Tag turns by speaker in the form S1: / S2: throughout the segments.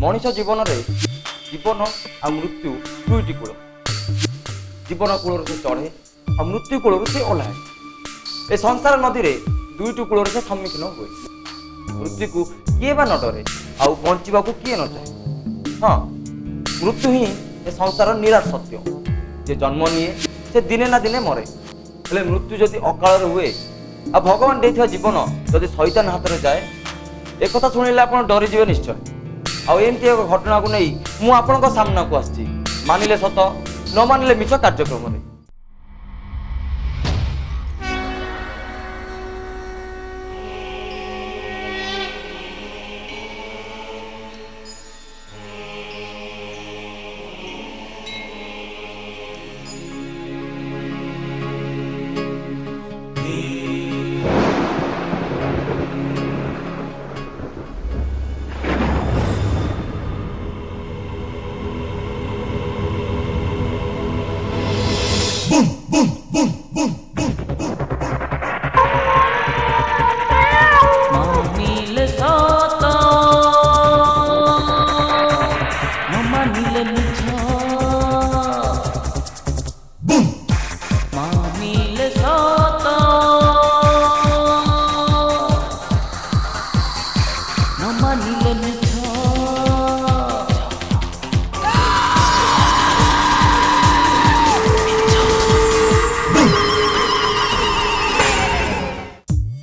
S1: मनीष जीवन में जीवन आ मृत्यु दुईटी कूल जीवन कूल से चढ़े आ मृत्यु कूल से ओह्लाए। ए संसार नदी रे दुईटी कूल से सम्मुखीन हुए। मृत्यु को किए बा न डरे आउ बंचा को किए न चाहे। हाँ, मृत्यु ही ए संसार निराट सत्य। जे जन्म निए से दिने ना दिने मरे। हेले मृत्यु जदि अकाल हुए आ भगवान देथिया जीवन जदि शैतान हाथ में जाए एक कथा शुणिले आप डरी जीवे निश्चय। आमती एक घटना को नहीं मु आपन सामना को आसी मानिले सत न मानिले मिछ कार्यक्रम में।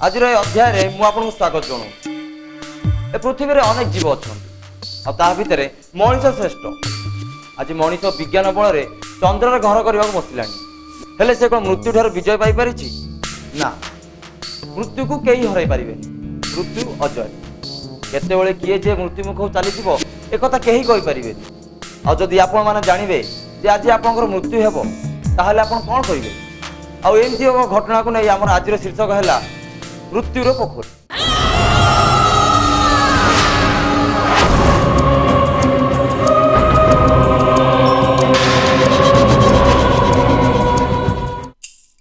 S1: आज अध्याय मुझे स्वागत जनाऊँ। पृथ्वी में अनेक जीव अच्छा भितर मनीष श्रेष्ठ। आज मनीष विज्ञान बल चंद्र घर करने बसला हेले से कौन मृत्यु ठार विजय पाई पारिछि ना। मृत्यु को कई हर पारे। मृत्यु अजय। केतबेले किए जे मृत्यु मुख चली एक कही कहींपारे। आदि आपण मैंने जानवे जे आज आप मृत्यु हेब ताहले आपण कौन करेंगे। आमती एक घटना को नहीं आम आज शीर्षक है मृत्युर पोखरी।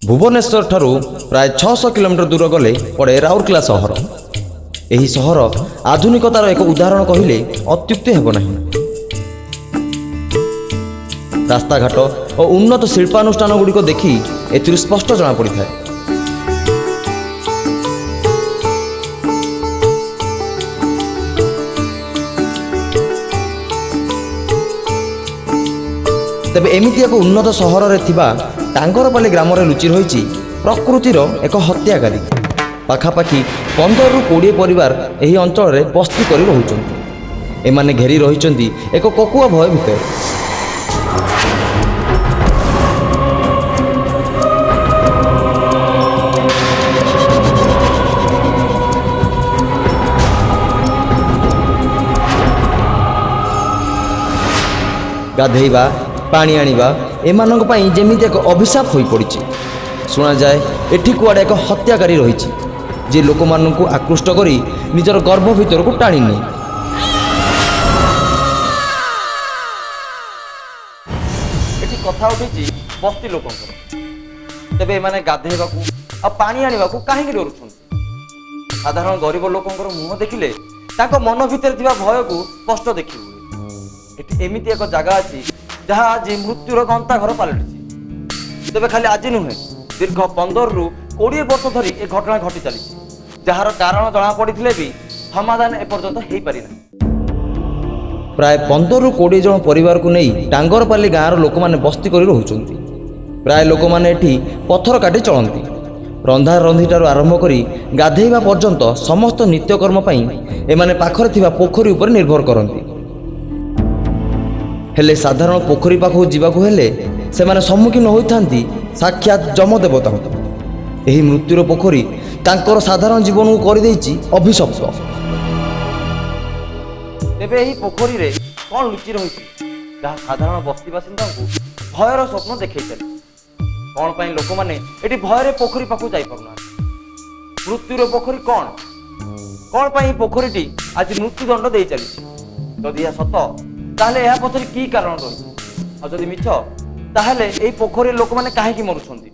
S1: भुवनेश्वर ठारू प्राय 600 किलोमीटर दूर गले पड़े राउरकेला सहर। यही सहर आधुनिकतार एक उदाहरण कहले अत्युक्ति हेब नहीं। रास्ताघाट और उन्नत शिल्पानुष्ठान गुड़िक देखी एथिरु स्पष्ट जना पड़ी थाए। तेबे एमिति एक उन्नत सहर रे थिबा टांगरपाली ग्राम रे लुचि रही प्रकृतिर एक हत्याकारी। पाखापाखि 15 ରୁ 20 परिवार एही अंचल रे बस्ती करी रहुचंती। एमाने घेरी रहिचंती एक ककुआ भय भितर। गाधेइबा पानी आनिबा एमानंक पई जेमिति एक अभिशाप होई पड़िछि। सुना जाए एठी कुआडे एक हत्याकारी रहिछि जे लोकमानंकु आकृष्ट करी निजर गर्भ भितर को टाणी नि। एठी कथा उठिछि बस्ती लोकंकर। तेबे एमाने गाधेइबाकू आ पानी आनिबाकू काहे डरुछंती। साधारण गरीब लोकंकर मुह देखिले ताको मन भितर थिबा भय को स्पष्ट देखि हुए। एठी एमिति एक जगह अछि जहाँ आज मृत्युर गंता घर पलटि। तेज खाली आज नुहे दीर्घ 15 ରୁ 20 वर्ष धरी ए घटना घटी चली जार कारण जना पड़ी भी समाधान एपर्यंत हो पारि ना। प्राय 15 ରୁ 20 जन परिवार को नहीं टांगरपाली गाँव लोक मैंने बस्ती कर रोचंती। प्राय लोक मैंने एठी पत्थर काटी चलती। रंधा रंधिठार आरंभ करी गाधेइबा पर्यंत समस्त नित्यकर्म एमाने पाखरे थिबा पोखरी उपर निर्भर करती। हेले साधारण पोखरी पाखु जीवाकु हेले सेमाने सम्मुखीन होइथांती साक्षात जमदेवता। एही मृत्युर पोखरी तांकर साधारण जीवन को कर देइछि अभिशप्त। तेबे एही पोखरी रे कोन लुचि रहिछि जहा साधारण बस्ती बासिंदा को भयर स्वप्न देखै चली। कोन पई लोक माने एठी भयरे पोखरी पाखु जाई परना। मृत्युर पोखरी कोन पई पोखरीटी आज मृत्यु दंड देई चली। जदि या सत ताहले यह पछरे की कारण रही। और जदि मिछ ताहले एई पोखरी लोक माने काहे की मरुछंती।